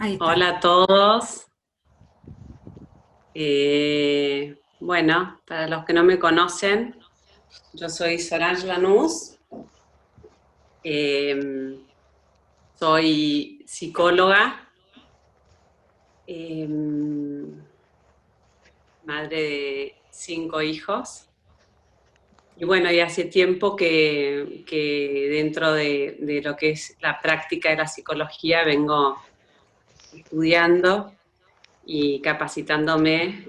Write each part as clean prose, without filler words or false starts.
Ahí está. Hola a todos. Bueno, para los que no me conocen, yo soy Solange Lanús, eh, soy psicóloga, eh, madre de 5 hijos. Y bueno, y hace tiempo que dentro de lo que es la práctica de la psicología vengo estudiando y capacitándome.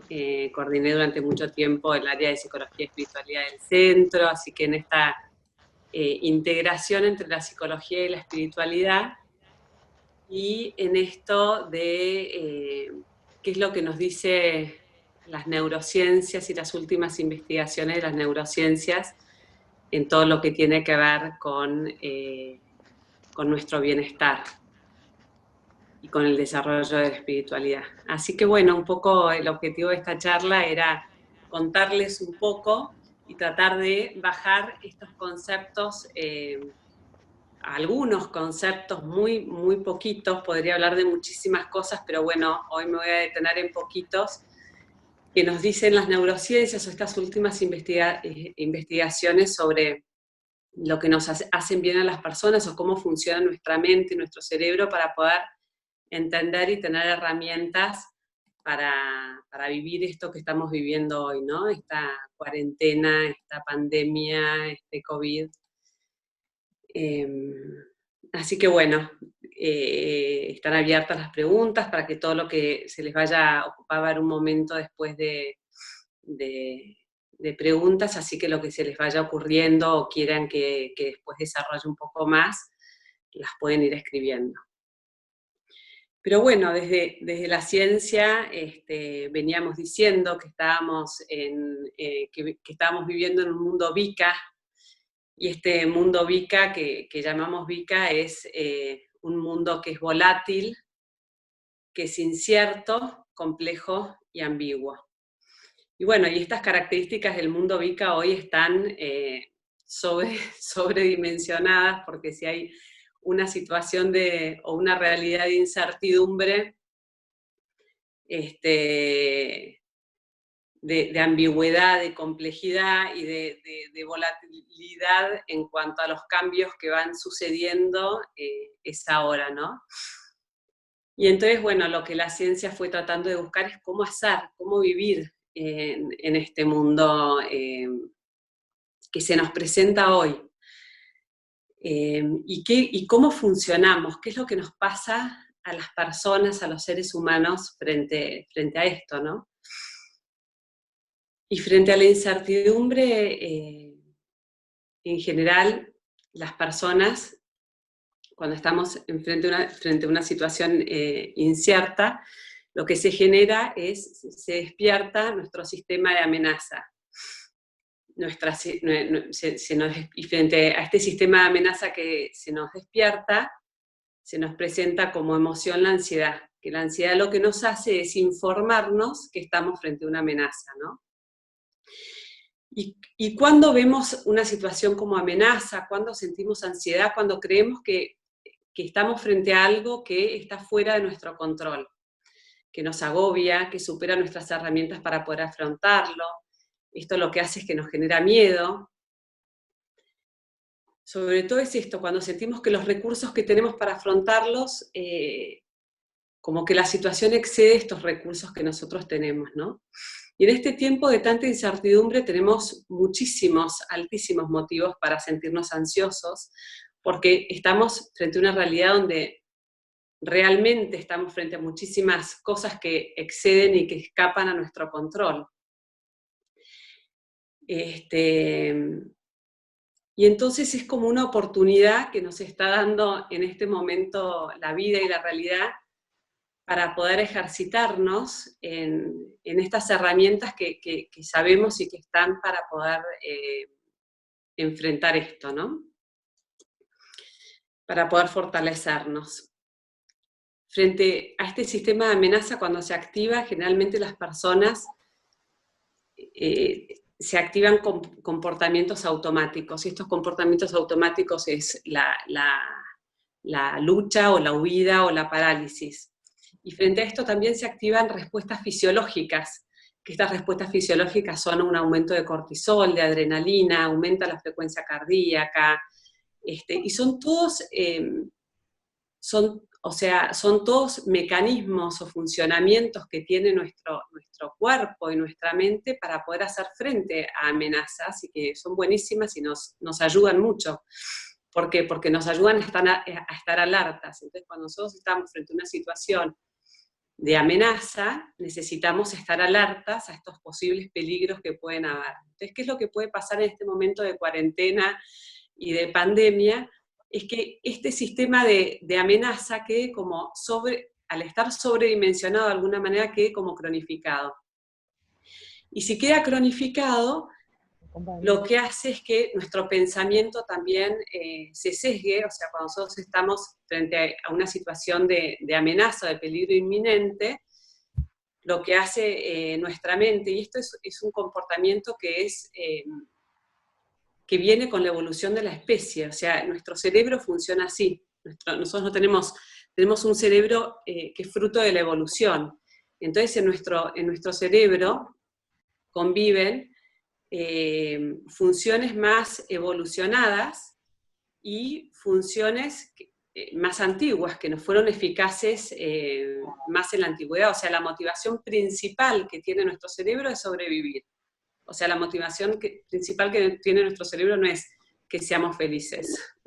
Coordiné durante mucho tiempo el área de psicología y espiritualidad del centro, así que en esta integración entre la psicología y la espiritualidad, y en esto de qué es lo que nos dice las neurociencias y las últimas investigaciones de las neurociencias en todo lo que tiene que ver con nuestro bienestar y con el desarrollo de la espiritualidad. Así que bueno, un poco el objetivo de esta charla era contarles un poco y tratar de bajar estos conceptos, algunos conceptos muy, muy poquitos. Podría hablar de muchísimas cosas, pero bueno, hoy me voy a detener en poquitos que nos dicen las neurociencias o estas últimas investigaciones sobre lo que nos hacen bien a las personas o cómo funciona nuestra mente y nuestro cerebro para poder entender y tener herramientas para vivir esto que estamos viviendo hoy, ¿no? Esta cuarentena, esta pandemia, este COVID. Eh, Así que bueno, están abiertas las preguntas para que todo lo que se les vaya a ocupar va a haber un momento después de, de preguntas, así que lo que se les vaya ocurriendo o quieran que después desarrolle un poco más, las pueden ir escribiendo. Pero bueno, desde la ciencia veníamos diciendo que que estábamos viviendo en un mundo VICA, y este mundo VICA que llamamos VICA es un mundo que es volátil, que es incierto, complejo y ambiguo. Y bueno, y estas características del mundo VICA hoy están sobredimensionadas, porque si hay una situación o una realidad de incertidumbre, de ambigüedad, de complejidad y de volatilidad en cuanto a los cambios que van sucediendo, es ahora, ¿no? Y entonces, bueno, lo que la ciencia fue tratando de buscar es cómo hacer, cómo vivir en este mundo que se nos presenta hoy. Y cómo funcionamos, qué es lo que nos pasa a las personas, a los seres humanos frente a esto, ¿no? Y frente a la incertidumbre, en general, las personas, cuando estamos frente a una situación incierta, lo que se genera se despierta nuestro sistema de amenaza. Y frente a este sistema de amenaza que se nos despierta, se nos presenta como emoción la ansiedad, que la ansiedad lo que nos hace es informarnos que estamos frente a una amenaza, ¿no? Y cuando vemos una situación como amenaza, cuando sentimos ansiedad, cuando creemos que estamos frente a algo que está fuera de nuestro control, que nos agobia, que supera nuestras herramientas para poder afrontarlo. Esto lo que hace es que nos genera miedo. Sobre todo es esto, cuando sentimos que los recursos que tenemos para afrontarlos, como que la situación excede estos recursos que nosotros tenemos, ¿no? Y en este tiempo de tanta incertidumbre tenemos muchísimos, altísimos motivos para sentirnos ansiosos, porque estamos frente a una realidad donde realmente estamos frente a muchísimas cosas que exceden y que escapan a nuestro control. Y entonces es como una oportunidad que nos está dando en este momento la vida y la realidad para poder ejercitarnos en estas herramientas que sabemos y que están para poder enfrentar esto, ¿no? Para poder fortalecernos. Frente a este sistema de amenaza, cuando se activa, generalmente las personas se activan comportamientos automáticos, y estos comportamientos automáticos es la lucha o la huida o la parálisis. Y frente a esto también se activan respuestas fisiológicas, que estas respuestas fisiológicas son un aumento de cortisol, de adrenalina, aumenta la frecuencia cardíaca, y son todos, son todos mecanismos o funcionamientos que tiene nuestro cuerpo y nuestra mente para poder hacer frente a amenazas, y que son buenísimas y nos ayudan mucho. ¿Por qué? Porque nos ayudan a estar alertas. Entonces, cuando nosotros estamos frente a una situación de amenaza, necesitamos estar alertas a estos posibles peligros que pueden haber. Entonces, ¿qué es lo que puede pasar en este momento de cuarentena y de pandemia? Es que este sistema de amenaza quede como al estar sobredimensionado de alguna manera, quede como cronificado. Y si queda cronificado, lo que hace es que nuestro pensamiento también se sesgue. O sea, cuando nosotros estamos frente a una situación de amenaza, de peligro inminente, lo que hace nuestra mente, y esto es un comportamiento que viene con la evolución de la especie. O sea, nuestro cerebro funciona así. Nosotros no tenemos un cerebro que es fruto de la evolución. Entonces, en nuestro cerebro conviven funciones más evolucionadas y funciones más antiguas, que nos fueron eficaces más en la antigüedad. O sea, la motivación principal que tiene nuestro cerebro es sobrevivir. O sea, la motivación principal que tiene nuestro cerebro no es que seamos felices,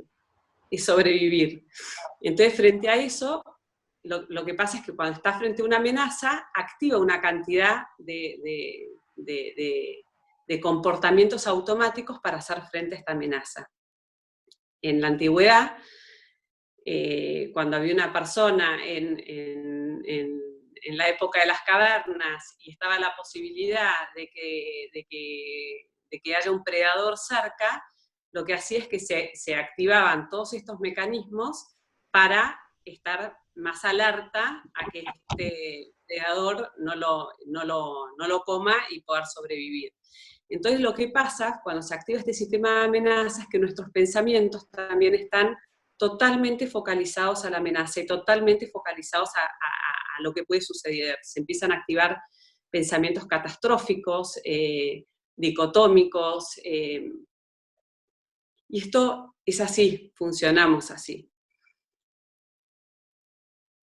es sobrevivir. Entonces, frente a eso, lo que pasa es que cuando está frente a una amenaza, activa una cantidad de comportamientos automáticos para hacer frente a esta amenaza. En la antigüedad, cuando había una persona en la época de las cavernas y estaba la posibilidad de que haya un predador cerca, lo que hacía es que se activaban todos estos mecanismos para estar más alerta a que este predador no lo coma y poder sobrevivir. Entonces, lo que pasa cuando se activa este sistema de amenazas es que nuestros pensamientos también están totalmente focalizados a la amenaza y totalmente focalizados a lo que puede suceder. Se empiezan a activar pensamientos catastróficos, dicotómicos, y esto es así, funcionamos así.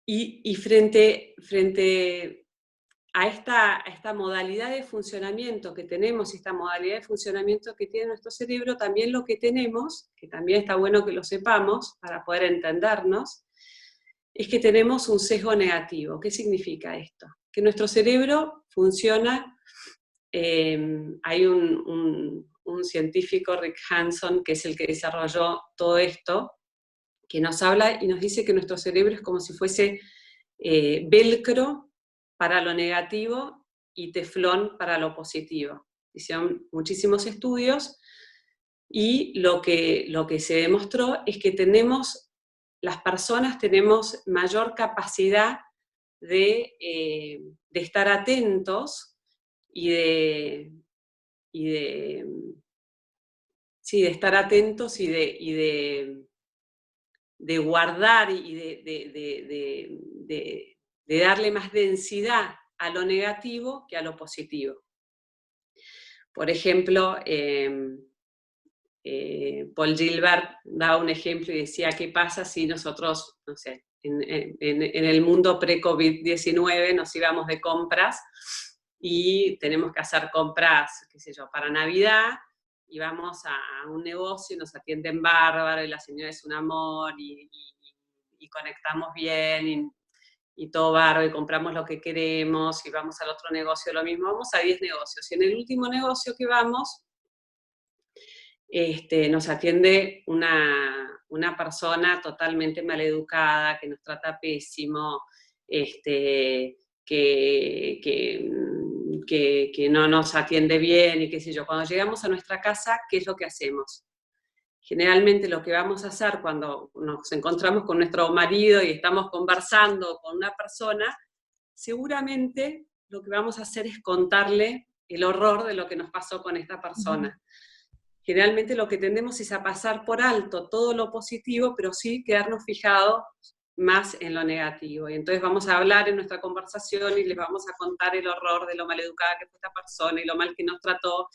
Y frente a esta modalidad de funcionamiento que tenemos, esta modalidad de funcionamiento que tiene nuestro cerebro, también lo que tenemos, que también está bueno que lo sepamos para poder entendernos, es que tenemos un sesgo negativo. ¿Qué significa esto? Que nuestro cerebro funciona, hay un científico, Rick Hanson, que es el que desarrolló todo esto, que nos habla y nos dice que nuestro cerebro es como si fuese velcro para lo negativo y teflón para lo positivo. Hicieron muchísimos estudios y lo que se demostró es que las personas tenemos mayor capacidad de estar atentos de estar atentos y de guardar y de darle más densidad a lo negativo que a lo positivo. Por ejemplo, Paul Gilbert daba un ejemplo y decía, ¿qué pasa si nosotros, no sé, en el mundo pre-COVID-19 nos íbamos de compras y tenemos que hacer compras, qué sé yo, para Navidad, y vamos a un negocio y nos atienden bárbaro, y la señora es un amor, y conectamos bien, y todo bárbaro, y compramos lo que queremos, y vamos al otro negocio lo mismo, vamos a 10 negocios, y en el último negocio que vamos, nos atiende una persona totalmente maleducada, que nos trata pésimo, que no nos atiende bien, y qué sé yo. Cuando llegamos a nuestra casa, ¿qué es lo que hacemos? Generalmente lo que vamos a hacer cuando nos encontramos con nuestro marido y estamos conversando con una persona, seguramente lo que vamos a hacer es contarle el horror de lo que nos pasó con esta persona. Generalmente lo que tendemos es a pasar por alto todo lo positivo, pero sí quedarnos fijados más en lo negativo. Y entonces vamos a hablar en nuestra conversación y les vamos a contar el horror de lo maleducada que fue esta persona y lo mal que nos trató,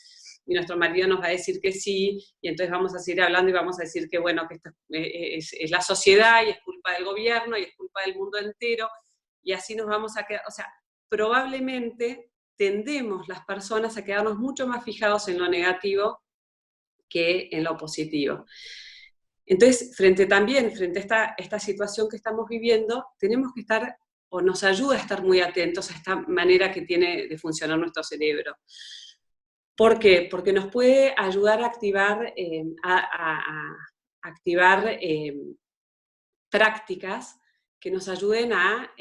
y nuestro marido nos va a decir que sí, y entonces vamos a seguir hablando y vamos a decir que bueno, que esto es la sociedad y es culpa del gobierno y es culpa del mundo entero, y así nos vamos a quedar, o sea, probablemente tendemos las personas a quedarnos mucho más fijados en lo negativo que en lo positivo. Entonces, frente a esta situación que estamos viviendo, tenemos que estar, o nos ayuda a estar muy atentos a esta manera que tiene de funcionar nuestro cerebro. ¿Por qué? Porque nos puede ayudar a activar prácticas que nos ayuden a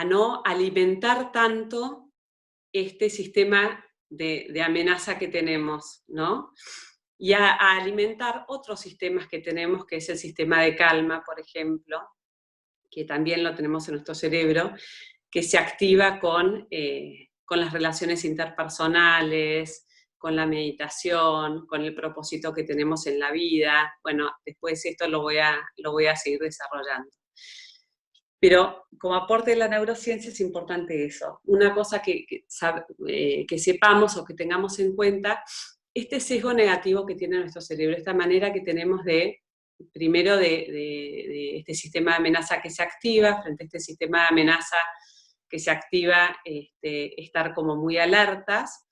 no alimentar tanto este sistema de amenaza que tenemos, ¿no? Y a alimentar otros sistemas que tenemos, que es el sistema de calma, por ejemplo, que también lo tenemos en nuestro cerebro, que se activa con las relaciones interpersonales, con la meditación, con el propósito que tenemos en la vida. Bueno, después esto lo voy a seguir desarrollando. Pero como aporte de la neurociencia es importante eso. Una cosa que sepamos o que tengamos en cuenta, este sesgo negativo que tiene nuestro cerebro, esta manera que tenemos primero de este sistema de amenaza que se activa, frente a este sistema de amenaza que se activa, estar como muy alertas,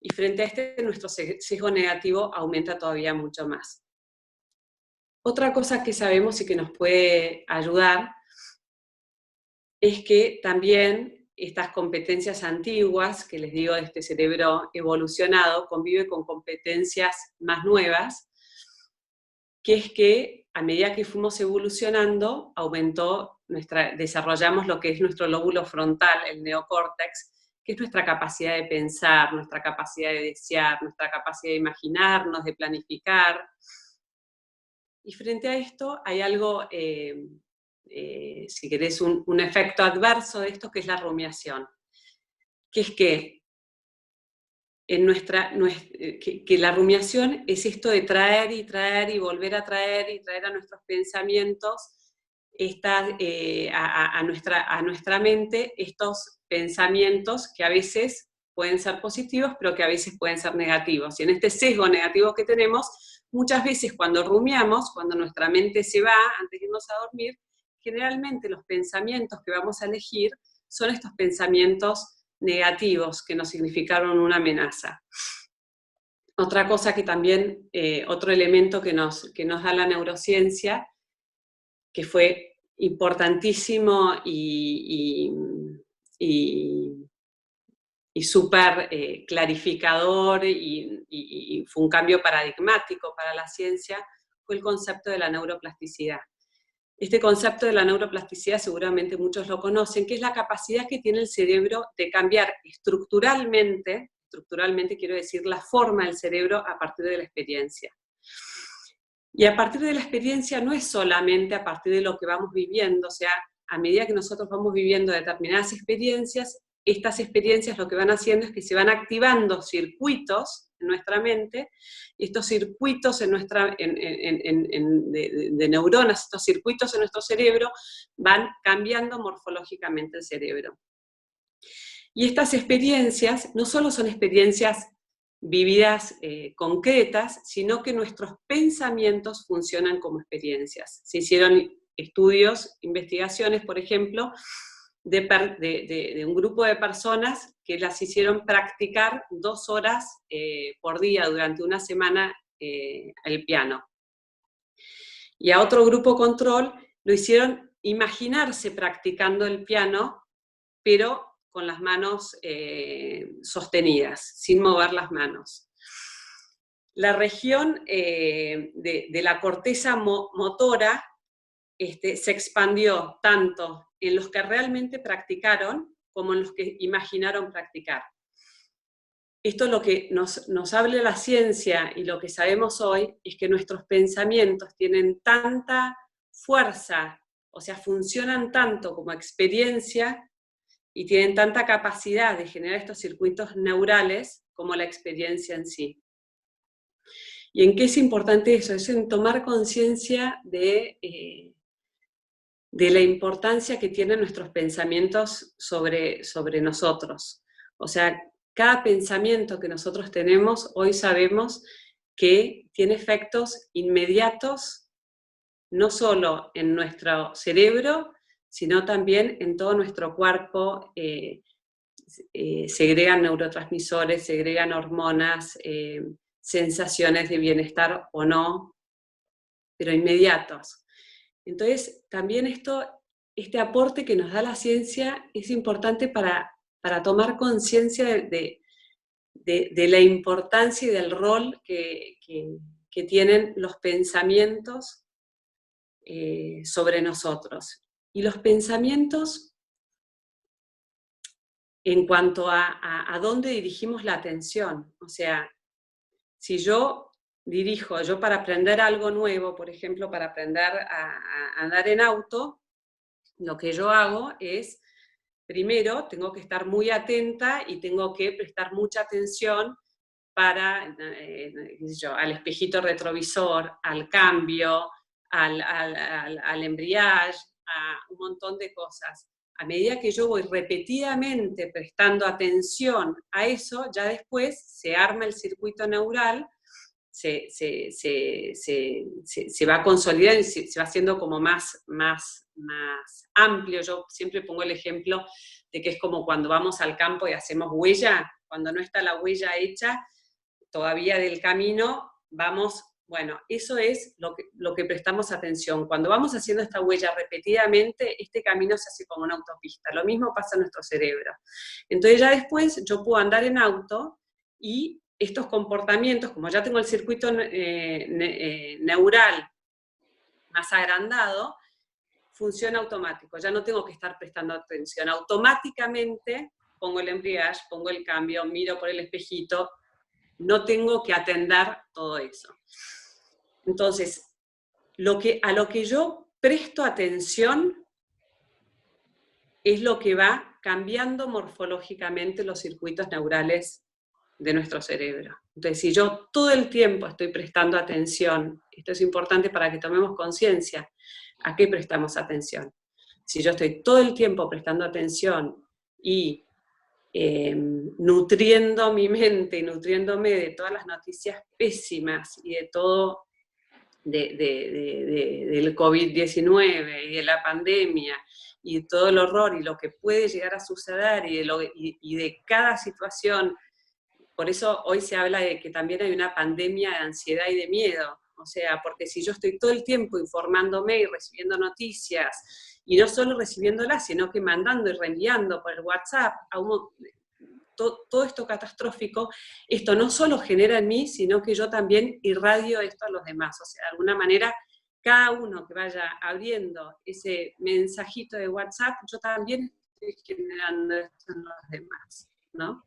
y frente a nuestro sesgo negativo aumenta todavía mucho más. Otra cosa que sabemos y que nos puede ayudar es que también estas competencias antiguas, que les digo de este cerebro evolucionado, convive con competencias más nuevas, que es que a medida que fuimos evolucionando, desarrollamos lo que es nuestro lóbulo frontal, el neocórtex, que es nuestra capacidad de pensar, nuestra capacidad de desear, nuestra capacidad de imaginarnos, de planificar. Y frente a esto hay algo, si querés, un efecto adverso de esto, que es la rumiación. Que es que la rumiación es esto de traer y traer y volver a traer y traer a nuestros pensamientos, a nuestra mente, estos pensamientos que a veces pueden ser positivos, pero que a veces pueden ser negativos. Y en este sesgo negativo que tenemos, muchas veces cuando rumiamos, cuando nuestra mente se va antes de irnos a dormir, generalmente los pensamientos que vamos a elegir son estos pensamientos negativos que nos significaron una amenaza. Otra cosa que también, otro elemento que nos da la neurociencia, que fue importantísimo y súper clarificador y fue un cambio paradigmático para la ciencia, fue el concepto de la neuroplasticidad. Este concepto de la neuroplasticidad seguramente muchos lo conocen, que es la capacidad que tiene el cerebro de cambiar estructuralmente quiero decir la forma del cerebro a partir de la experiencia. Y a partir de la experiencia no es solamente a partir de lo que vamos viviendo, o sea, a medida que nosotros vamos viviendo determinadas experiencias, estas experiencias lo que van haciendo es que se van activando circuitos en nuestra mente, y estos circuitos de neuronas, estos circuitos en nuestro cerebro, van cambiando morfológicamente el cerebro. Y estas experiencias no solo son experiencias vividas concretas, sino que nuestros pensamientos funcionan como experiencias. Se hicieron estudios, investigaciones, por ejemplo, de un grupo de personas que las hicieron practicar 2 horas por día durante una semana el piano. Y a otro grupo control lo hicieron imaginarse practicando el piano, pero con las manos sostenidas, sin mover las manos. La región de la corteza motora se expandió tanto en los que realmente practicaron como en los que imaginaron practicar. Esto es lo que nos habla la ciencia, y lo que sabemos hoy es que nuestros pensamientos tienen tanta fuerza, o sea, funcionan tanto como experiencia y tienen tanta capacidad de generar estos circuitos neurales como la experiencia en sí. ¿Y en qué es importante eso? Es en tomar conciencia de de la importancia que tienen nuestros pensamientos sobre nosotros. O sea, cada pensamiento que nosotros tenemos, hoy sabemos que tiene efectos inmediatos, no solo en nuestro cerebro, sino también en todo nuestro cuerpo. Segregan neurotransmisores, segregan hormonas, sensaciones de bienestar o no, pero inmediatos. Entonces, también este aporte que nos da la ciencia es importante para tomar conciencia de la importancia y del rol que tienen los pensamientos sobre nosotros. Y los pensamientos, en cuanto a dónde dirigimos la atención, o sea, si yo para aprender algo nuevo, por ejemplo, para aprender a andar en auto, lo que yo hago es, primero, tengo que estar muy atenta y tengo que prestar mucha atención al espejito retrovisor, al cambio, al embriague, a un montón de cosas. A medida que yo voy repetidamente prestando atención a eso, ya después se arma el circuito neural, se va consolidando y se va haciendo como más amplio. Yo siempre pongo el ejemplo de que es como cuando vamos al campo y hacemos huella, cuando no está la huella hecha todavía del camino, vamos, bueno, eso es lo que prestamos atención. Cuando vamos haciendo esta huella repetidamente, este camino se hace como una autopista. Lo mismo pasa en nuestro cerebro. Entonces ya después yo puedo andar en auto y estos comportamientos, como ya tengo el circuito neural más agrandado, funciona automático. Ya no tengo que estar prestando atención. Automáticamente pongo el embriague, pongo el cambio, miro por el espejito, no tengo que atender todo eso. Entonces, a lo que yo presto atención es lo que va cambiando morfológicamente los circuitos neurales de nuestro cerebro. Entonces, si yo todo el tiempo estoy prestando atención, esto es importante para que tomemos conciencia, ¿a qué prestamos atención? Si yo estoy todo el tiempo prestando atención y nutriendo mi mente y nutriéndome de todas las noticias pésimas y de todo, del COVID-19 y de la pandemia y de todo el horror y lo que puede llegar a suceder y de cada situación. Por eso hoy se habla de que también hay una pandemia de ansiedad y de miedo. O sea, porque si yo estoy todo el tiempo informándome y recibiendo noticias, y no solo recibiéndolas, sino que mandando y reenviando por el WhatsApp todo esto catastrófico, esto no solo genera en mí, sino que yo también irradio esto a los demás. O sea, de alguna manera, cada uno que vaya abriendo ese mensajito de WhatsApp, yo también estoy generando esto en los demás, ¿no?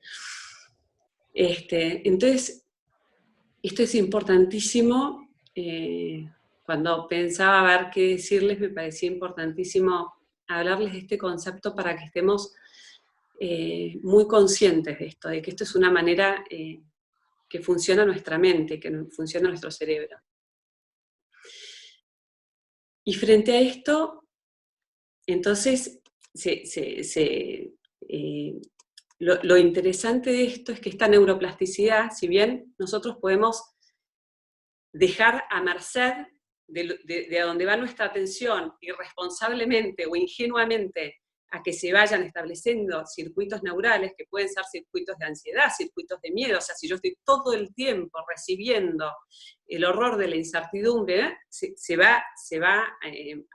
Entonces, esto es importantísimo. Cuando pensaba a ver qué decirles, me parecía importantísimo hablarles de este concepto para que estemos muy conscientes de esto, de que esto es una manera que funciona nuestra mente, que funciona nuestro cerebro. Y frente a esto, entonces, lo interesante de esto es que esta neuroplasticidad, si bien nosotros podemos dejar a merced de donde va nuestra atención irresponsablemente o ingenuamente a que se vayan estableciendo circuitos neurales que pueden ser circuitos de ansiedad, circuitos de miedo. O sea, si yo estoy todo el tiempo recibiendo el horror de la incertidumbre, se va a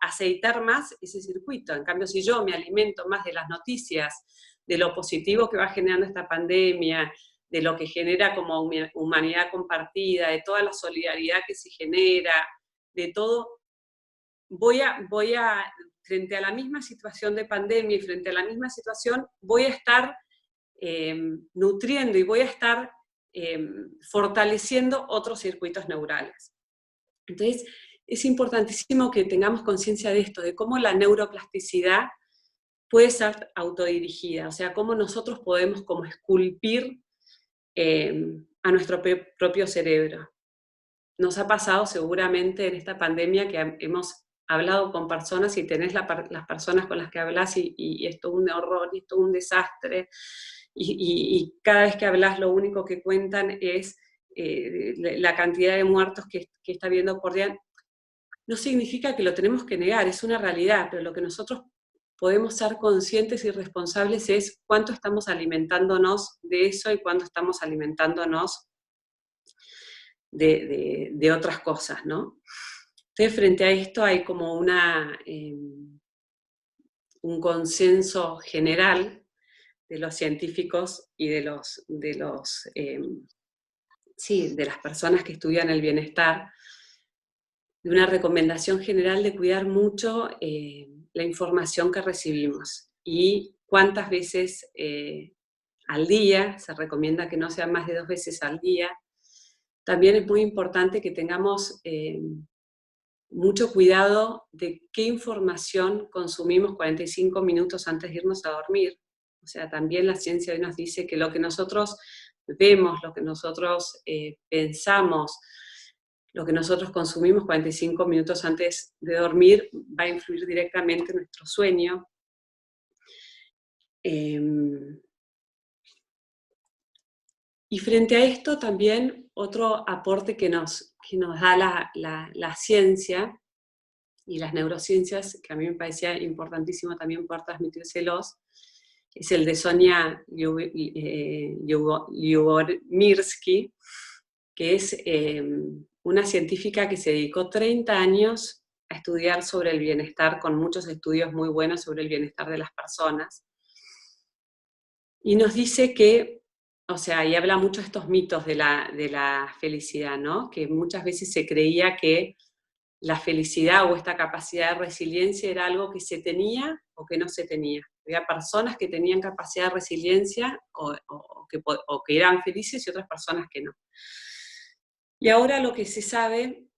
aceitar más ese circuito. En cambio, si yo me alimento más de las noticias, de lo positivo que va generando esta pandemia, de lo que genera como humanidad compartida, de toda la solidaridad que se genera, de todo, voy a frente a la misma situación de pandemia y frente a la misma situación, voy a estar nutriendo y voy a estar fortaleciendo otros circuitos neurales. Entonces, es importantísimo que tengamos conciencia de esto, de cómo la neuroplasticidad puede ser autodirigida, o sea, cómo nosotros podemos como esculpir a nuestro propio cerebro. Nos ha pasado seguramente en esta pandemia que hemos hablado con personas y tenés las personas con las que hablas y es todo un horror, y es todo un desastre, y cada vez que hablas lo único que cuentan es la cantidad de muertos que está habiendo por día. No significa que lo tenemos que negar, es una realidad, pero lo que nosotros podemos ser conscientes y responsables es cuánto estamos alimentándonos de eso y cuánto estamos alimentándonos de otras cosas, ¿no? Entonces, frente a esto hay como un consenso general de los científicos y de las personas que estudian el bienestar, de una recomendación general de cuidar mucho la información que recibimos y cuántas veces al día, se recomienda que no sea más de 2 veces al día. También es muy importante que tengamos mucho cuidado de qué información consumimos 45 minutos antes de irnos a dormir. O sea, también la ciencia hoy nos dice que lo que nosotros vemos, lo que nosotros pensamos, lo que nosotros consumimos 45 minutos antes de dormir va a influir directamente en nuestro sueño. Y frente a esto también otro aporte que nos da la ciencia y las neurociencias, que a mí me parecía importantísimo también poder transmitírselos, es el de Sonia Lyubomirsky, que es una científica que se dedicó 30 años a estudiar sobre el bienestar, con muchos estudios muy buenos sobre el bienestar de las personas. Y nos dice que, o sea, y habla mucho de estos mitos de la felicidad, ¿no? Que muchas veces se creía que la felicidad o esta capacidad de resiliencia era algo que se tenía o que no se tenía. Había personas que tenían capacidad de resiliencia o que eran felices y otras personas que no. Y ahora lo que se sabe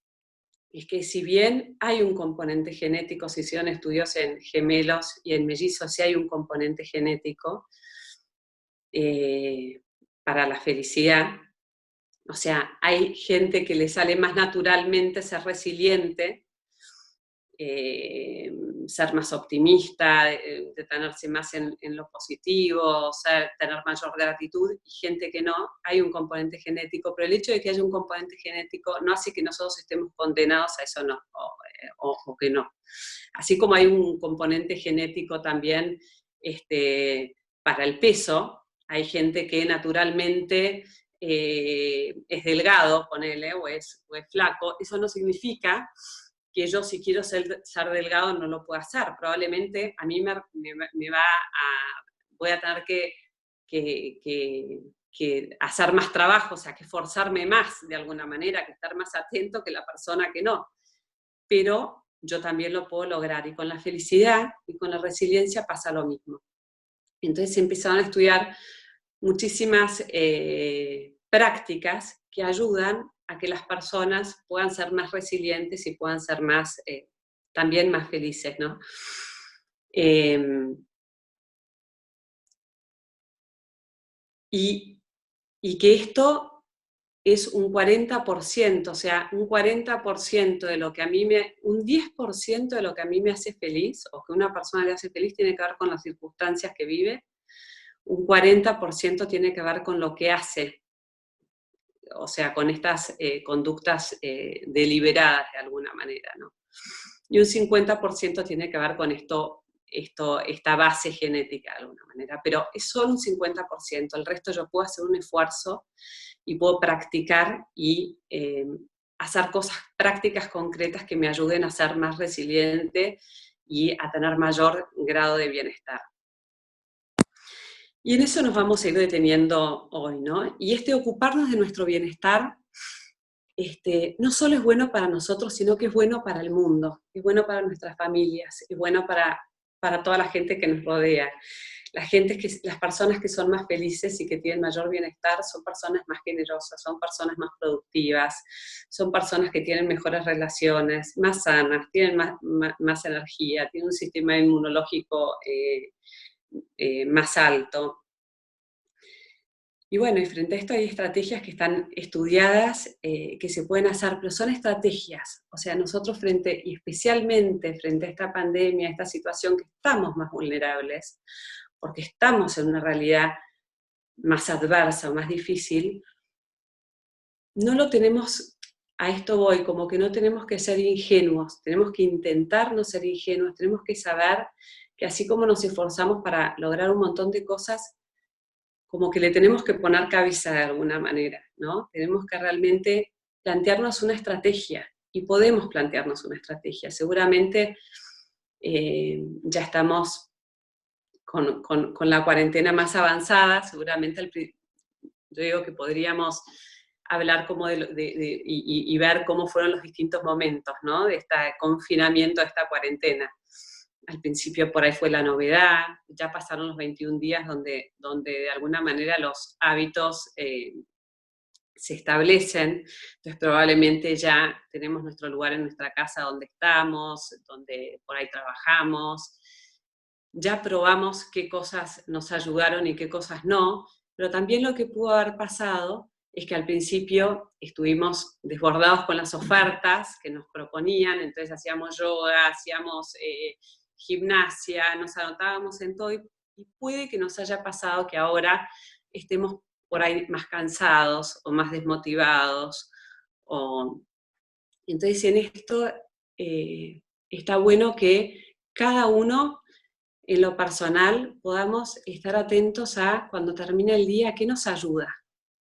es que si bien hay un componente genético, se hicieron estudios en gemelos y en mellizos, sí hay un componente genético para la felicidad. O sea, hay gente que le sale más naturalmente ser resiliente, ser más optimista, detenerse más en lo positivo, tener mayor gratitud, y gente que no. Hay un componente genético, pero el hecho de que haya un componente genético no hace que nosotros estemos condenados a eso, no, o que no. Así como hay un componente genético también para el peso, hay gente que naturalmente es delgado, ponele, o es flaco. Eso no significa que yo, si quiero ser delgado, no lo pueda hacer. Probablemente a mí voy a tener que hacer más trabajo, o sea, que esforzarme más de alguna manera, que estar más atento que la persona que no. Pero yo también lo puedo lograr, y con la felicidad y con la resiliencia pasa lo mismo. Entonces se empezaron a estudiar muchísimas prácticas que ayudan a que las personas puedan ser más resilientes y puedan ser también más felices, ¿no? Y que esto es un 40%, o sea, un 40% de lo que un 10% de lo que a mí me hace feliz, o que una persona le hace feliz, tiene que ver con las circunstancias que vive. Un 40% tiene que ver con lo que hace, o sea, con estas conductas deliberadas de alguna manera, ¿no? Y un 50% tiene que ver con esta base genética de alguna manera, pero es solo un 50%, el resto yo puedo hacer un esfuerzo y puedo practicar y hacer cosas prácticas concretas que me ayuden a ser más resiliente y a tener mayor grado de bienestar. Y en eso nos vamos a ir deteniendo hoy, ¿no? Y ocuparnos de nuestro bienestar no solo es bueno para nosotros, sino que es bueno para el mundo, es bueno para nuestras familias, es bueno para toda la gente que nos rodea. Las personas que son más felices y que tienen mayor bienestar son personas más generosas, son personas más productivas, son personas que tienen mejores relaciones, más sanas, tienen más energía, tienen un sistema inmunológico más alto. Y bueno, y frente a esto hay estrategias que están estudiadas, que se pueden hacer, pero son estrategias. O sea, nosotros y especialmente frente a esta pandemia, a esta situación que estamos más vulnerables, porque estamos en una realidad más adversa o más difícil, no lo tenemos, a esto voy, como que no tenemos que ser ingenuos, tenemos que intentar no ser ingenuos, tenemos que saber que así como nos esforzamos para lograr un montón de cosas, como que le tenemos que poner cabeza de alguna manera, ¿no? Tenemos que realmente plantearnos una estrategia, y podemos plantearnos una estrategia. Seguramente ya estamos con la cuarentena más avanzada, seguramente yo digo que podríamos hablar como y ver cómo fueron los distintos momentos, ¿no? De este confinamiento, de esta cuarentena. Al principio por ahí fue la novedad, ya pasaron los 21 días donde de alguna manera los hábitos se establecen, entonces probablemente ya tenemos nuestro lugar en nuestra casa donde estamos, donde por ahí trabajamos, ya probamos qué cosas nos ayudaron y qué cosas no, pero también lo que pudo haber pasado es que al principio estuvimos desbordados con las ofertas que nos proponían, entonces hacíamos yoga, hacíamos gimnasia, nos anotábamos en todo, y puede que nos haya pasado que ahora estemos por ahí más cansados o más desmotivados. Entonces en esto está bueno que cada uno en lo personal podamos estar atentos a cuando termina el día, qué nos ayuda,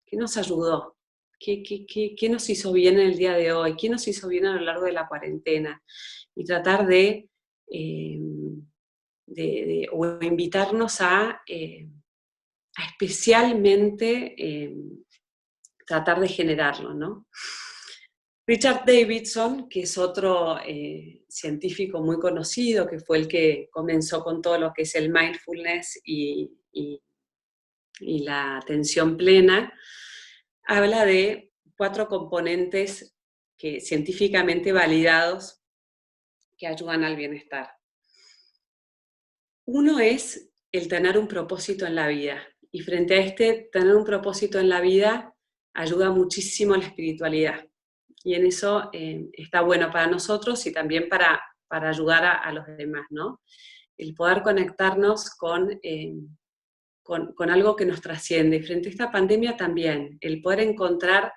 qué nos ayudó, qué nos hizo bien en el día de hoy, qué nos hizo bien a lo largo de la cuarentena, y tratar o invitarnos a especialmente tratar de generarlo, ¿no? Richard Davidson, que es otro científico muy conocido, que fue el que comenzó con todo lo que es el mindfulness y la atención plena, habla de 4 componentes científicamente validados que ayudan al bienestar. Uno es el tener un propósito en la vida, y frente a tener un propósito en la vida ayuda muchísimo la espiritualidad. Y en eso está bueno para nosotros y también para ayudar a los demás, ¿no? El poder conectarnos con algo que nos trasciende. Y frente a esta pandemia también, el poder encontrar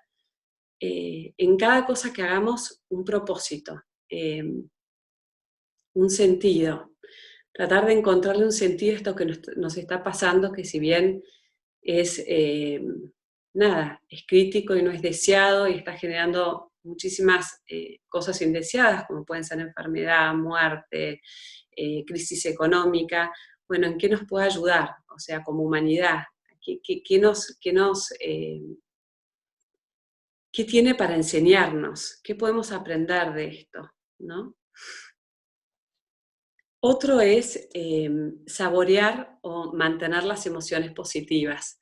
en cada cosa que hagamos un propósito, un sentido. Tratar de encontrarle un sentido a esto que nos está pasando, que si bien es crítico y no es deseado y está generando muchísimas cosas indeseadas, como pueden ser enfermedad, muerte, crisis económica. Bueno, ¿en qué nos puede ayudar? O sea, como humanidad, ¿qué tiene para enseñarnos? ¿Qué podemos aprender de esto? ¿No? Otro es saborear o mantener las emociones positivas.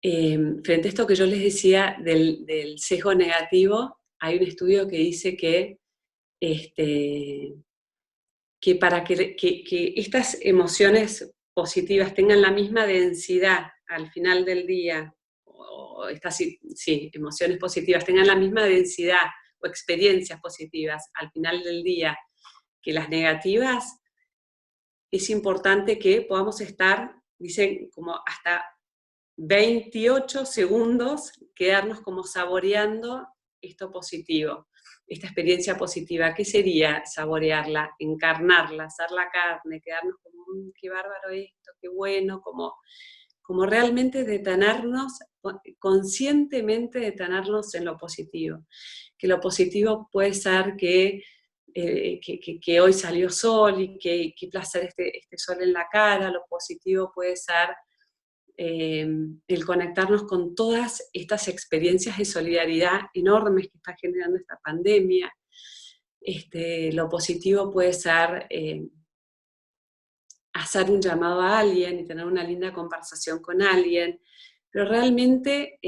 Frente a esto que yo les decía del sesgo negativo, hay un estudio que dice que para que estas emociones positivas tengan la misma densidad al final del día, o estas emociones positivas tengan la misma densidad o experiencias positivas al final del día que las negativas, es importante que podamos estar, dicen, como hasta 28 segundos, quedarnos como saboreando esto positivo, esta experiencia positiva. ¿Qué sería saborearla, encarnarla, hacer la carne, quedarnos como, qué bárbaro esto, qué bueno, como realmente detenernos, conscientemente detenernos en lo positivo? Que lo positivo puede ser que hoy salió sol y qué placer este sol en la cara. Lo positivo puede ser el conectarnos con todas estas experiencias de solidaridad enormes que está generando esta pandemia. Lo positivo puede ser hacer un llamado a alguien y tener una linda conversación con alguien, pero realmente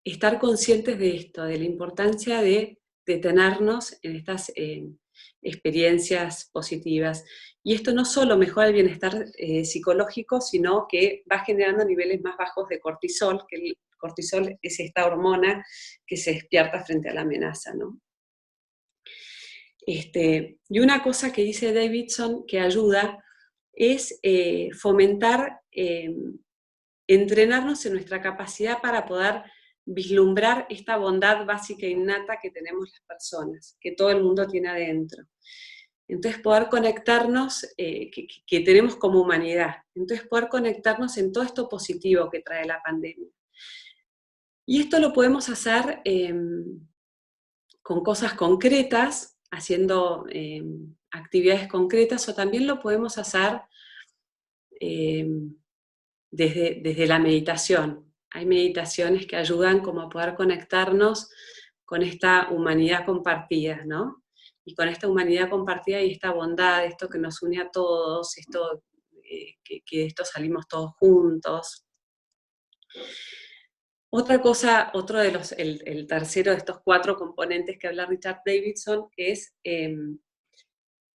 estar conscientes de esto, de la importancia de detenernos en experiencias positivas. Y esto no solo mejora el bienestar psicológico, sino que va generando niveles más bajos de cortisol, que el cortisol es esta hormona que se despierta frente a la amenaza, ¿no? Y una cosa que dice Davidson que ayuda es fomentar, entrenarnos en nuestra capacidad para poder vislumbrar esta bondad básica e innata que tenemos las personas, que todo el mundo tiene adentro. Entonces poder conectarnos, que tenemos como humanidad, entonces poder conectarnos en todo esto positivo que trae la pandemia. Y esto lo podemos hacer con cosas concretas, haciendo actividades concretas, o también lo podemos hacer desde la meditación. Hay meditaciones que ayudan como a poder conectarnos con esta humanidad compartida, ¿no? Y con esta humanidad compartida y esta bondad, esto que nos une a todos, esto que de esto salimos todos juntos. Otra cosa, el tercero de estos 4 componentes que habla Richard Davidson es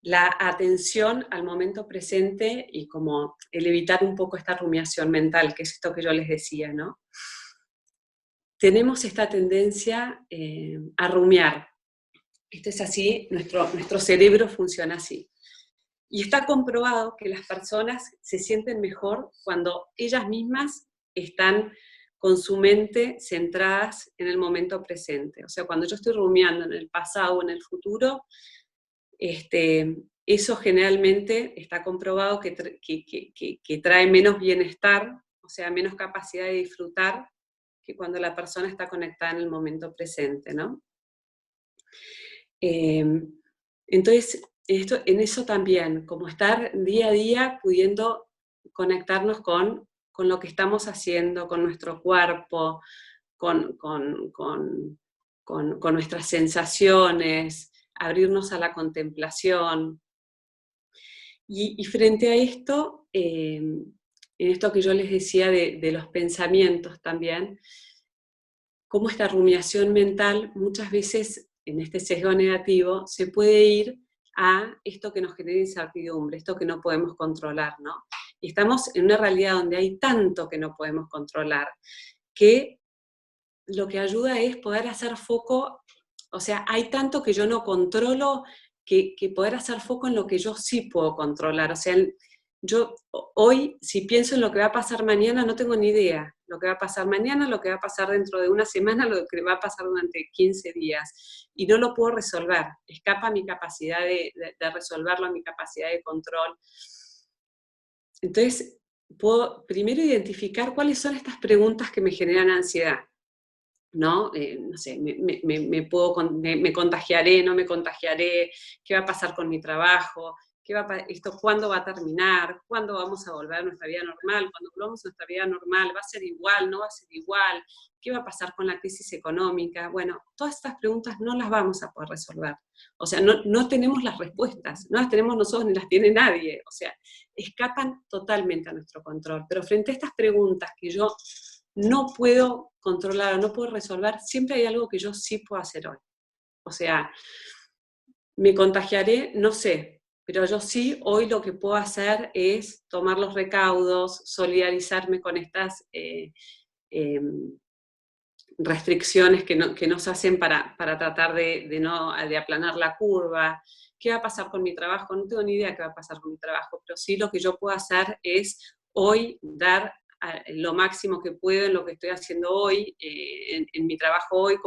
la atención al momento presente y como el evitar un poco esta rumiación mental, que es esto que yo les decía, ¿no? Tenemos esta tendencia a rumiar. Esto es así, nuestro cerebro funciona así. Y está comprobado que las personas se sienten mejor cuando ellas mismas están con su mente centradas en el momento presente. O sea, cuando yo estoy rumiando en el pasado o en el futuro, eso generalmente está comprobado que trae menos bienestar, o sea, menos capacidad de disfrutar que cuando la persona está conectada en el momento presente, ¿no? Entonces, en eso también, como estar día a día pudiendo conectarnos con lo que estamos haciendo, con nuestro cuerpo, con nuestras sensaciones, abrirnos a la contemplación. Y frente a esto, en esto que yo les decía de los pensamientos también, cómo esta rumiación mental muchas veces en este sesgo negativo se puede ir a esto que nos genera incertidumbre, esto que no podemos controlar, ¿no? Y estamos en una realidad donde hay tanto que no podemos controlar, que lo que ayuda es poder hacer foco, o sea, hay tanto que yo no controlo, que poder hacer foco en lo que yo sí puedo controlar. O sea, yo hoy, si pienso en lo que va a pasar mañana, no tengo ni idea. Lo que va a pasar mañana, lo que va a pasar dentro de una semana, lo que va a pasar durante 15 días. Y no lo puedo resolver. Escapa mi capacidad de resolverlo, mi capacidad de control. Entonces, puedo primero identificar cuáles son estas preguntas que me generan ansiedad. ¿No? No sé, me contagiaré, no me contagiaré, qué va a pasar con mi trabajo, cuándo va a terminar, cuándo vamos a volver a nuestra vida normal, cuando volvamos a nuestra vida normal, va a ser igual, no va a ser igual, qué va a pasar con la crisis económica. Bueno, todas estas preguntas no las vamos a poder resolver. O sea, no tenemos las respuestas, no las tenemos nosotros ni las tiene nadie. O sea, escapan totalmente a nuestro control. Pero frente a estas preguntas que yo no puedo controlar o no puedo resolver, siempre hay algo que yo sí puedo hacer hoy. O sea, me contagiaré, no sé, pero yo sí hoy lo que puedo hacer es tomar los recaudos, solidarizarme con estas restricciones que nos hacen para tratar de aplanar la curva. ¿Qué va a pasar con mi trabajo? No tengo ni idea qué va a pasar con mi trabajo, pero sí lo que yo puedo hacer es hoy dar lo máximo que puedo en lo que estoy haciendo hoy, en mi trabajo hoy,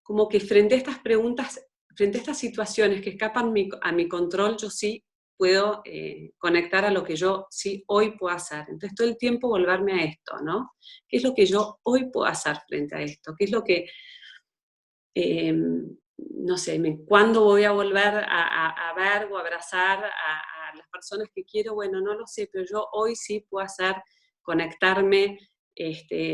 como que frente a estas preguntas, frente a estas situaciones que escapan a mi control, yo sí puedo conectar a lo que yo sí hoy puedo hacer. Entonces todo el tiempo volverme a esto, ¿no? ¿Qué es lo que yo hoy puedo hacer frente a esto? ¿Qué es lo que, no sé, cuándo voy a volver a ver o abrazar a las personas que quiero? Bueno, no lo sé, pero yo hoy sí puedo hacer conectarme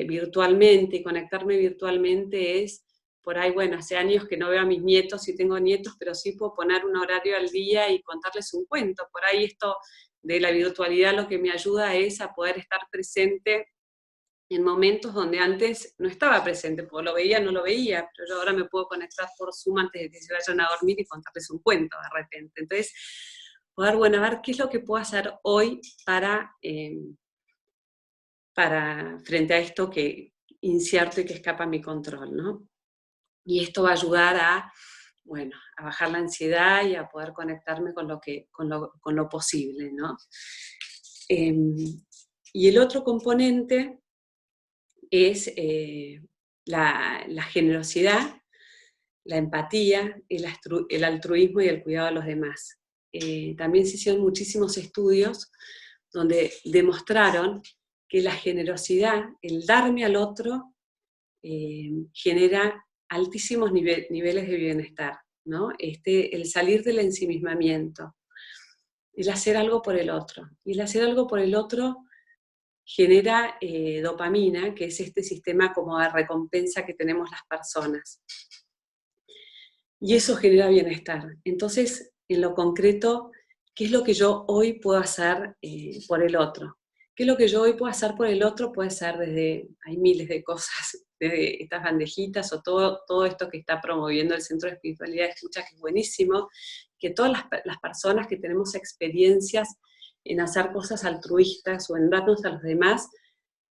virtualmente, y conectarme virtualmente es, por ahí, bueno, hace años que no veo a mis nietos y tengo nietos, pero sí puedo poner un horario al día y contarles un cuento. Por ahí esto de la virtualidad lo que me ayuda es a poder estar presente en momentos donde antes no estaba presente, porque lo veía, no lo veía, pero yo ahora me puedo conectar por Zoom antes de que se vayan a dormir y contarles un cuento de repente. Entonces, poder, bueno, a ver qué es lo que puedo hacer hoy para frente a esto que incierto y que escapa a mi control, ¿no? Y esto va a ayudar a, bueno, a bajar la ansiedad y a poder conectarme con lo posible, ¿no? Y el otro componente es la generosidad, la empatía, el altruismo y el cuidado de los demás. También se hicieron muchísimos estudios donde demostraron que la generosidad, el darme al otro, genera altísimos niveles de bienestar, ¿no? El salir del ensimismamiento, el hacer algo por el otro. Y el hacer algo por el otro genera dopamina, que es este sistema como de recompensa que tenemos las personas. Y eso genera bienestar. Entonces, en lo concreto, ¿qué es lo que yo hoy puedo hacer por el otro? ¿Qué es lo que yo hoy puedo hacer por el otro? Puede ser hay miles de cosas, desde estas bandejitas o todo esto que está promoviendo el Centro de Espiritualidad de Escucha, que es buenísimo, que todas las personas que tenemos experiencias en hacer cosas altruistas o en darnos a los demás,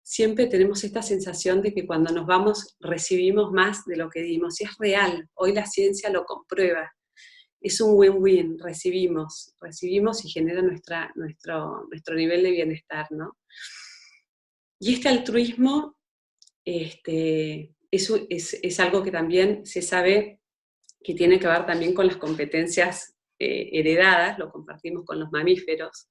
siempre tenemos esta sensación de que cuando nos vamos recibimos más de lo que dimos. Y es real, hoy la ciencia lo comprueba. Es un win-win, recibimos y genera nuestro nivel de bienestar, ¿no? Y este altruismo es algo que también se sabe que tiene que ver también con las competencias heredadas, lo compartimos con los mamíferos.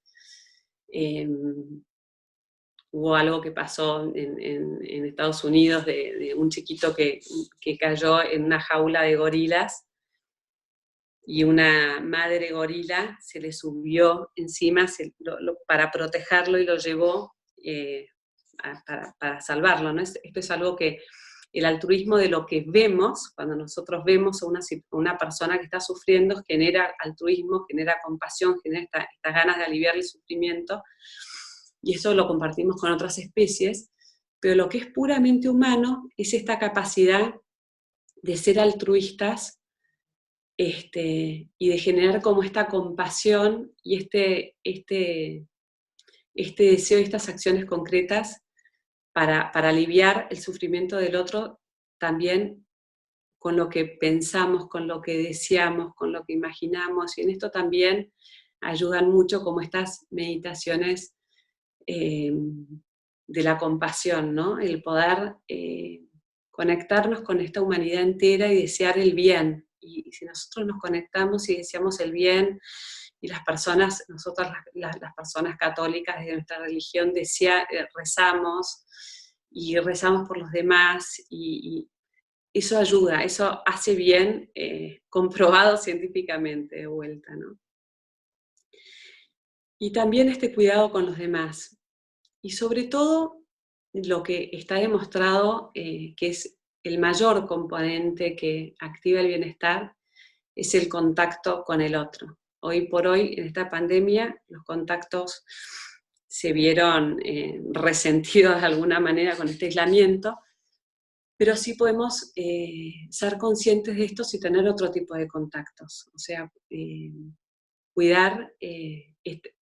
Hubo algo que pasó en Estados Unidos de un chiquito que cayó en una jaula de gorilas y una madre gorila se le subió encima para protegerlo y lo llevó para salvarlo, ¿no? Esto es algo que el altruismo de lo que vemos, cuando nosotros vemos a una persona que está sufriendo, genera altruismo, genera compasión, genera estas ganas de aliviar el sufrimiento, y eso lo compartimos con otras especies, pero lo que es puramente humano es esta capacidad de ser altruistas y de generar como esta compasión y este deseo y estas acciones concretas para aliviar el sufrimiento del otro, también con lo que pensamos, con lo que deseamos, con lo que imaginamos, y en esto también ayudan mucho como estas meditaciones de la compasión, ¿no? El poder conectarnos con esta humanidad entera y desear el bien. Y si nosotros nos conectamos y deseamos el bien, y las personas, nosotras las personas católicas de nuestra religión rezamos, y rezamos por los demás, y eso ayuda, eso hace bien, comprobado científicamente de vuelta, ¿no? Y también este cuidado con los demás. Y sobre todo, lo que está demostrado que es el mayor componente que activa el bienestar es el contacto con el otro. Hoy por hoy, en esta pandemia, los contactos se vieron resentidos de alguna manera con este aislamiento, pero sí podemos ser conscientes de esto y tener otro tipo de contactos. O sea, cuidar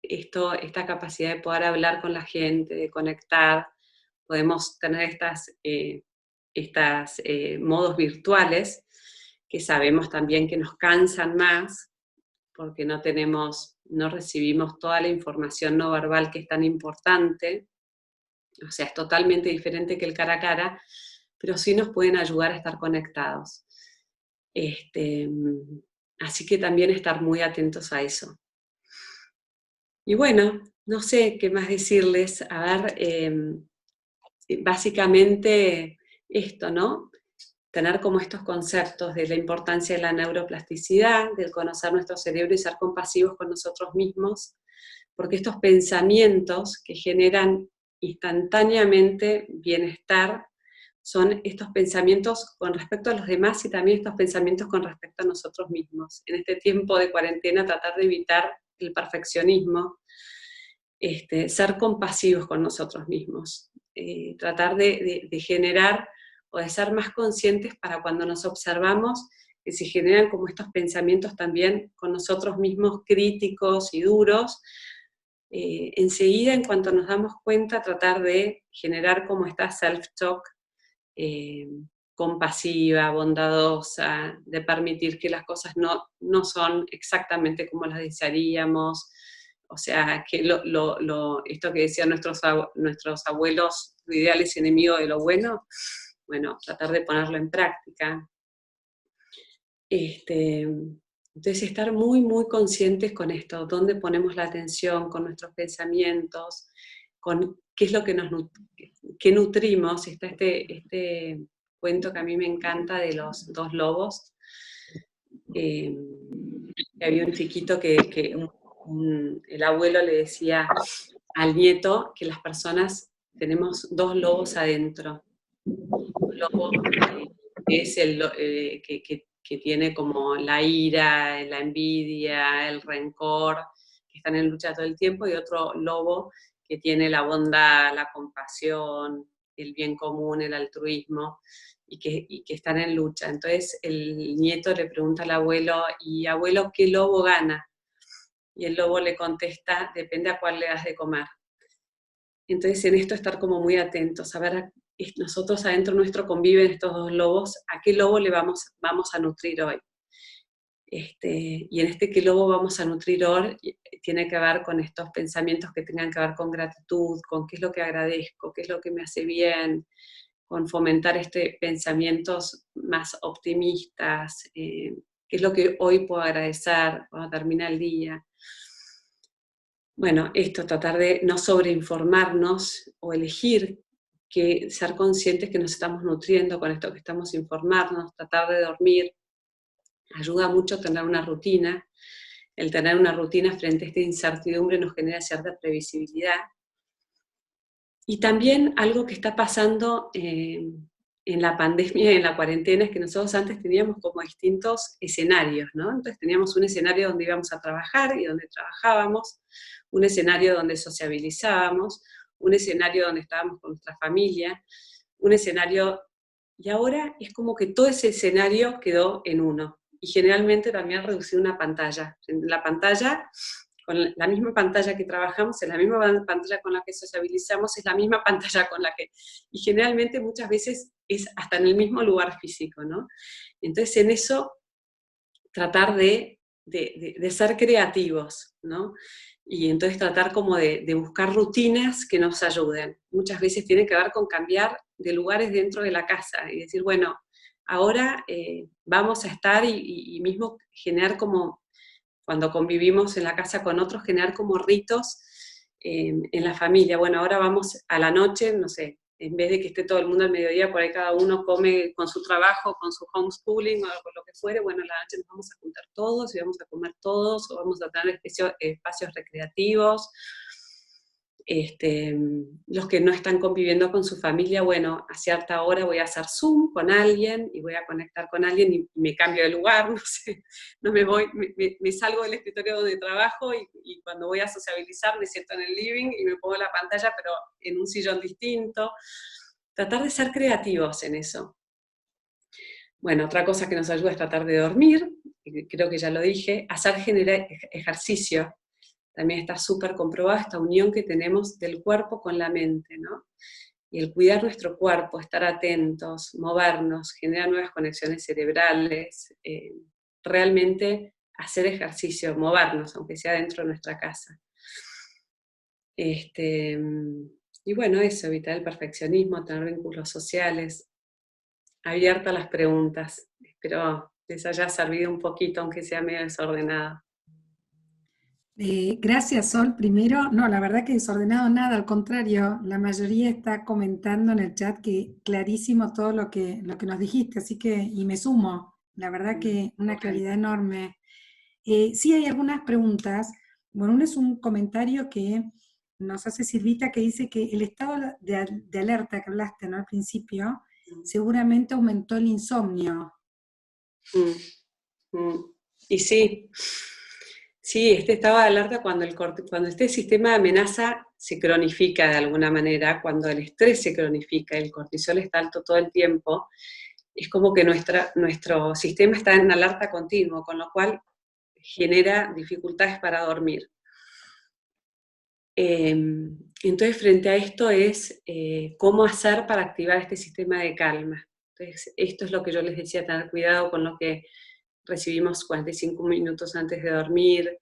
esta capacidad de poder hablar con la gente, de conectar. Podemos tener estas modos virtuales que sabemos también que nos cansan más porque no recibimos toda la información no verbal que es tan importante. O sea, es totalmente diferente que el cara a cara, pero sí nos pueden ayudar a estar conectados. Así que también estar muy atentos a eso. Y bueno, no sé qué más decirles. A ver, básicamente esto, ¿no? Tener como estos conceptos de la importancia de la neuroplasticidad, del conocer nuestro cerebro y ser compasivos con nosotros mismos, porque estos pensamientos que generan instantáneamente bienestar son estos pensamientos con respecto a los demás y también estos pensamientos con respecto a nosotros mismos. En este tiempo de cuarentena, tratar de evitar el perfeccionismo, ser compasivos con nosotros mismos. tratar de generar o de ser más conscientes para cuando nos observamos, que se generan como estos pensamientos también con nosotros mismos críticos y duros, enseguida, en cuanto nos damos cuenta, tratar de generar como esta self-talk compasiva, bondadosa, de permitir que las cosas no son exactamente como las desearíamos. O sea, que esto que decían nuestros abuelos, lo ideal es enemigo de lo bueno, bueno, tratar de ponerlo en práctica. Entonces, estar muy, muy conscientes con esto, dónde ponemos la atención, con nuestros pensamientos, con qué es lo que qué nutrimos. Está este cuento que a mí me encanta de los dos lobos. Que había un chiquito que el abuelo le decía al nieto que las personas tenemos dos lobos adentro. Un lobo que es que tiene como la ira, la envidia, el rencor, que están en lucha todo el tiempo, y otro lobo que tiene la bondad, la compasión, el bien común, el altruismo, y que están en lucha. Entonces el nieto le pregunta al abuelo, ¿y abuelo qué lobo gana? Y el lobo le contesta, depende a cuál le das de comer. Entonces en esto estar como muy atentos, a ver, nosotros adentro nuestro conviven estos dos lobos, ¿a qué lobo le vamos a nutrir hoy? Y en qué lobo vamos a nutrir hoy tiene que ver con estos pensamientos que tengan que ver con gratitud, con qué es lo que agradezco, qué es lo que me hace bien, con fomentar pensamientos más optimistas, qué es lo que hoy puedo agradecer cuando termina el día. Bueno, esto, tratar de no sobreinformarnos o elegir ser conscientes que nos estamos nutriendo con esto que estamos informarnos, tratar de dormir. Ayuda mucho tener una rutina. El tener una rutina frente a esta incertidumbre nos genera cierta previsibilidad. Y también algo que está pasando en la pandemia y en la cuarentena es que nosotros antes teníamos como distintos escenarios, ¿no? Entonces teníamos un escenario donde íbamos a trabajar y donde trabajábamos, un escenario donde sociabilizábamos, un escenario donde estábamos con nuestra familia, un escenario... Y ahora es como que todo ese escenario quedó en uno. Y generalmente también reducido una pantalla. La pantalla, con la misma pantalla que trabajamos, es la misma pantalla con la que sociabilizamos, es la misma pantalla con la que... Y generalmente muchas veces es hasta en el mismo lugar físico, ¿no? Entonces en eso tratar de ser creativos, ¿no? Y entonces tratar como de buscar rutinas que nos ayuden. Muchas veces tiene que ver con cambiar de lugares dentro de la casa y decir, bueno, ahora vamos a estar y mismo generar como, cuando convivimos en la casa con otros, generar como ritos en la familia. Bueno, ahora vamos a la noche, no sé, en vez de que esté todo el mundo al mediodía, por ahí cada uno come con su trabajo, con su homeschooling o con lo que fuere, bueno, a la noche nos vamos a juntar todos y vamos a comer todos, o vamos a tener espacios recreativos. Los que no están conviviendo con su familia, bueno, a cierta hora voy a hacer Zoom con alguien y voy a conectar con alguien y me cambio de lugar, no sé, no me voy, me salgo del escritorio de trabajo y cuando voy a sociabilizar me siento en el living y me pongo la pantalla, pero en un sillón distinto. Tratar de ser creativos en eso. Bueno, otra cosa que nos ayuda es tratar de dormir, creo que ya lo dije, hacer ejercicio. También está súper comprobada esta unión que tenemos del cuerpo con la mente, ¿no? Y el cuidar nuestro cuerpo, estar atentos, movernos, generar nuevas conexiones cerebrales, realmente hacer ejercicio, movernos, aunque sea dentro de nuestra casa. Y bueno, eso, evitar el perfeccionismo, tener vínculos sociales, abierta a las preguntas. Espero les haya servido un poquito, aunque sea medio desordenado. Gracias, Sol. Primero, no, la verdad que desordenado nada, al contrario, la mayoría está comentando en el chat que clarísimo todo lo que nos dijiste, así que, y me sumo, la verdad que una claridad enorme. Sí hay algunas preguntas. Bueno, uno es un comentario que nos hace Silvita que dice que el estado de alerta que hablaste, ¿no? Al principio, seguramente aumentó el insomnio. Y sí, Sí, este estado de alerta cuando este sistema de amenaza se cronifica de alguna manera, cuando el estrés se cronifica, el cortisol está alto todo el tiempo, es como que nuestro sistema está en alerta continuo, con lo cual genera dificultades para dormir. Entonces, frente a esto es cómo hacer para activar este sistema de calma. Entonces, esto es lo que yo les decía, tener cuidado con lo que recibimos 45 minutos antes de dormir.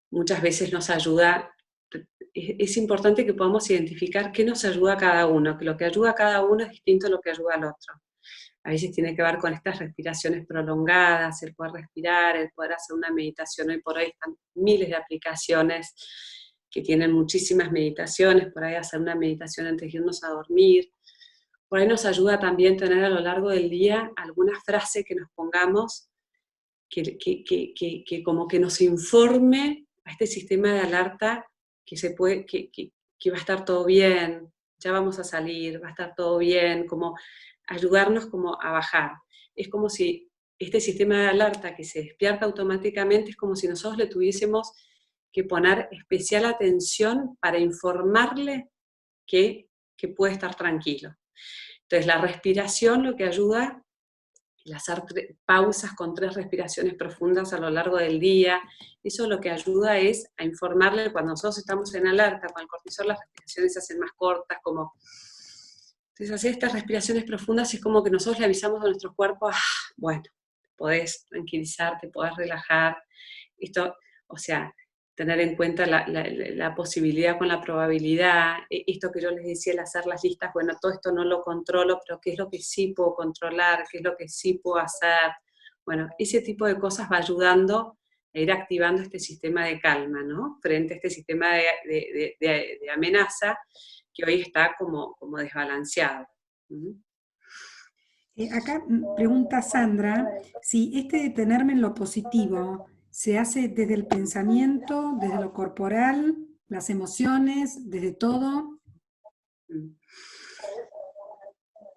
Muchas veces nos ayuda, es importante que podamos identificar qué nos ayuda a cada uno, que lo que ayuda a cada uno es distinto a lo que ayuda al otro. A veces tiene que ver con estas respiraciones prolongadas, el poder respirar, el poder hacer una meditación. Hoy por hoy están miles de aplicaciones que tienen muchísimas meditaciones, por ahí hacer una meditación antes de irnos a dormir. Por ahí nos ayuda también tener a lo largo del día alguna frase que nos pongamos que como que nos informe a este sistema de alerta que va a estar todo bien, ya vamos a salir, va a estar todo bien, como ayudarnos como a bajar. Es como si este sistema de alerta que se despierta automáticamente, es como si nosotros le tuviésemos que poner especial atención para informarle que puede estar tranquilo. Entonces la respiración lo que ayuda, el hacer pausas con 3 respiraciones profundas a lo largo del día, eso lo que ayuda es a informarle cuando nosotros estamos en alerta, con el cortisol las respiraciones se hacen más cortas, como... Entonces hacer estas respiraciones profundas es como que nosotros le avisamos a nuestro cuerpo, bueno, podés tranquilizarte, podés relajar, esto, o sea, tener en cuenta la posibilidad con la probabilidad, esto que yo les decía, el hacer las listas, bueno, todo esto no lo controlo, pero ¿qué es lo que sí puedo controlar? ¿Qué es lo que sí puedo hacer? Bueno, ese tipo de cosas va ayudando a ir activando este sistema de calma, ¿no? Frente a este sistema de amenaza que hoy está como desbalanceado. Acá pregunta Sandra si este detenerme en lo positivo se hace desde el pensamiento, desde lo corporal, las emociones, desde todo.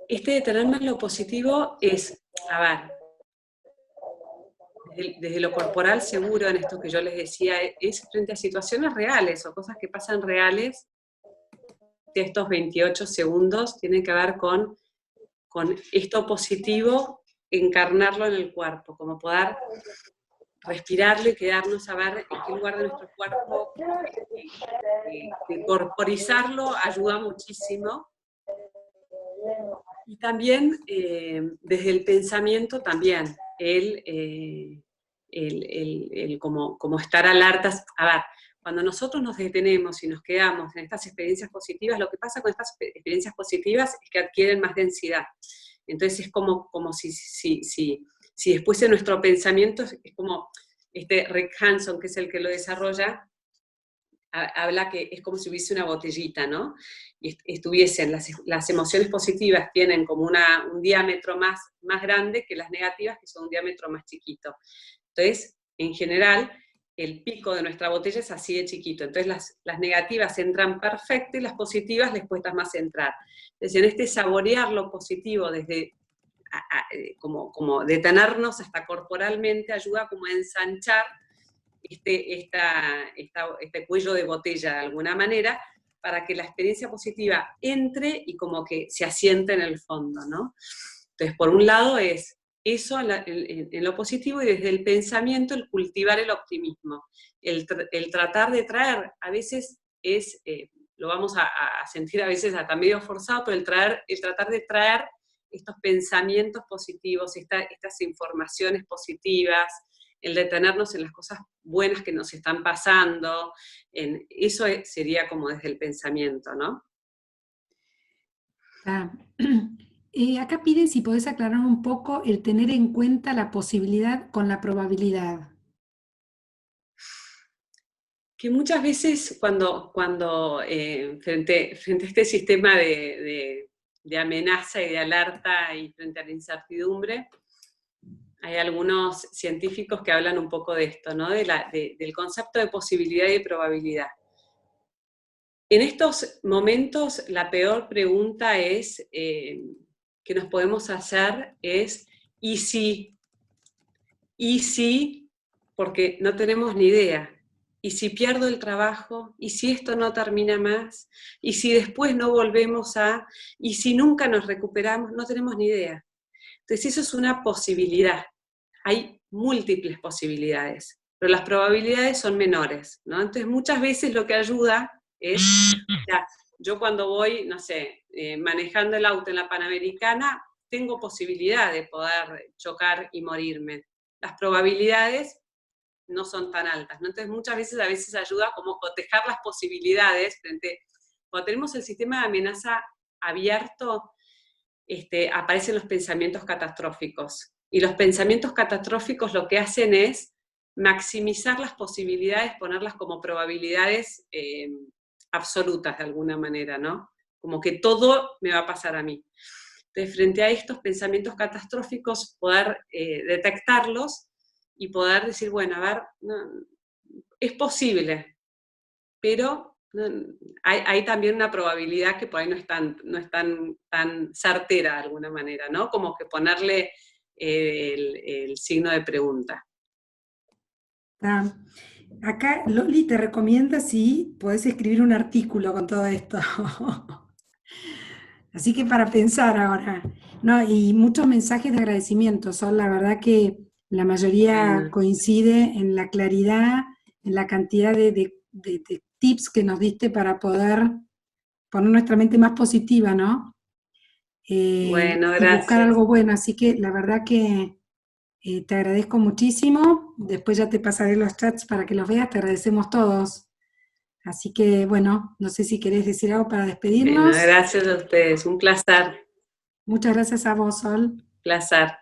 Este detenerme en lo positivo es, a ver, desde lo corporal seguro, en esto que yo les decía, es frente a situaciones reales o cosas que pasan reales. De estos 28 segundos tienen que ver con esto positivo, encarnarlo en el cuerpo, como poder respirarlo y quedarnos a ver en qué lugar de nuestro cuerpo, corporizarlo ayuda muchísimo. Y también desde el pensamiento también, como estar alertas. A ver, cuando nosotros nos detenemos y nos quedamos en estas experiencias positivas, lo que pasa con estas experiencias positivas es que adquieren más densidad. Entonces es como si después en nuestro pensamiento, es como Rick Hanson, que es el que lo desarrolla, habla que es como si hubiese una botellita, ¿no? Y estuviesen, las emociones positivas tienen como un diámetro más grande que las negativas, que son un diámetro más chiquito. Entonces, en general, el pico de nuestra botella es así de chiquito. Entonces, las negativas entran perfecto y las positivas les cuesta más entrar. Entonces, en este saborear lo positivo desde como detenernos hasta corporalmente, ayuda como a ensanchar este cuello de botella de alguna manera, para que la experiencia positiva entre y como que se asiente en el fondo, ¿no? Entonces, por un lado es eso en lo positivo, y desde el pensamiento el cultivar el optimismo, el tratar de traer, a veces es, lo vamos a sentir a veces hasta medio forzado, pero el tratar de traer estos pensamientos positivos, estas informaciones positivas, el detenernos en las cosas buenas que nos están pasando, eso sería como desde el pensamiento, ¿no? Acá piden si podés aclarar un poco el tener en cuenta la posibilidad con la probabilidad. Que muchas veces cuando frente a este sistema de amenaza y de alerta y frente a la incertidumbre, hay algunos científicos que hablan un poco de esto, ¿no? Del concepto de posibilidad y de probabilidad. En estos momentos, la peor pregunta que nos podemos hacer es, ¿y si porque no tenemos ni idea. ¿Y si pierdo el trabajo? ¿Y si esto no termina más? ¿Y si después no volvemos a? ¿Y si nunca nos recuperamos? No tenemos ni idea. Entonces eso es una posibilidad. Hay múltiples posibilidades, pero las probabilidades son menores, ¿no? Entonces muchas veces lo que ayuda es, ya, yo cuando voy, no sé, manejando el auto en la Panamericana, tengo posibilidad de poder chocar y morirme. Las probabilidades no son tan altas, ¿no? Entonces muchas veces ayuda como cotejar las posibilidades frente, cuando tenemos el sistema de amenaza abierto, aparecen los pensamientos catastróficos. Y los pensamientos catastróficos lo que hacen es maximizar las posibilidades, ponerlas como probabilidades absolutas de alguna manera, ¿no? Como que todo me va a pasar a mí. Entonces, frente a estos pensamientos catastróficos, poder detectarlos y poder decir, bueno, a ver, no, es posible, pero hay también una probabilidad que por ahí no es tan certera de alguna manera, ¿no? Como que ponerle el signo de pregunta. Ah, acá Loli te recomienda si podés escribir un artículo con todo esto. Así que para pensar ahora, ¿no? Y muchos mensajes de agradecimiento, Sol, la verdad que la mayoría Bueno, coincide en la claridad, en la cantidad de tips que nos diste para poder poner nuestra mente más positiva, ¿no? bueno, Y buscar gracias. algo bueno. Así que la verdad que te agradezco muchísimo. Después ya te pasaré los chats para que los veas. Te agradecemos todos. Así que, bueno, no sé si querés decir algo para Bueno, despedirnos. gracias a ustedes, un placer, Muchas gracias a vos, Sol. placer.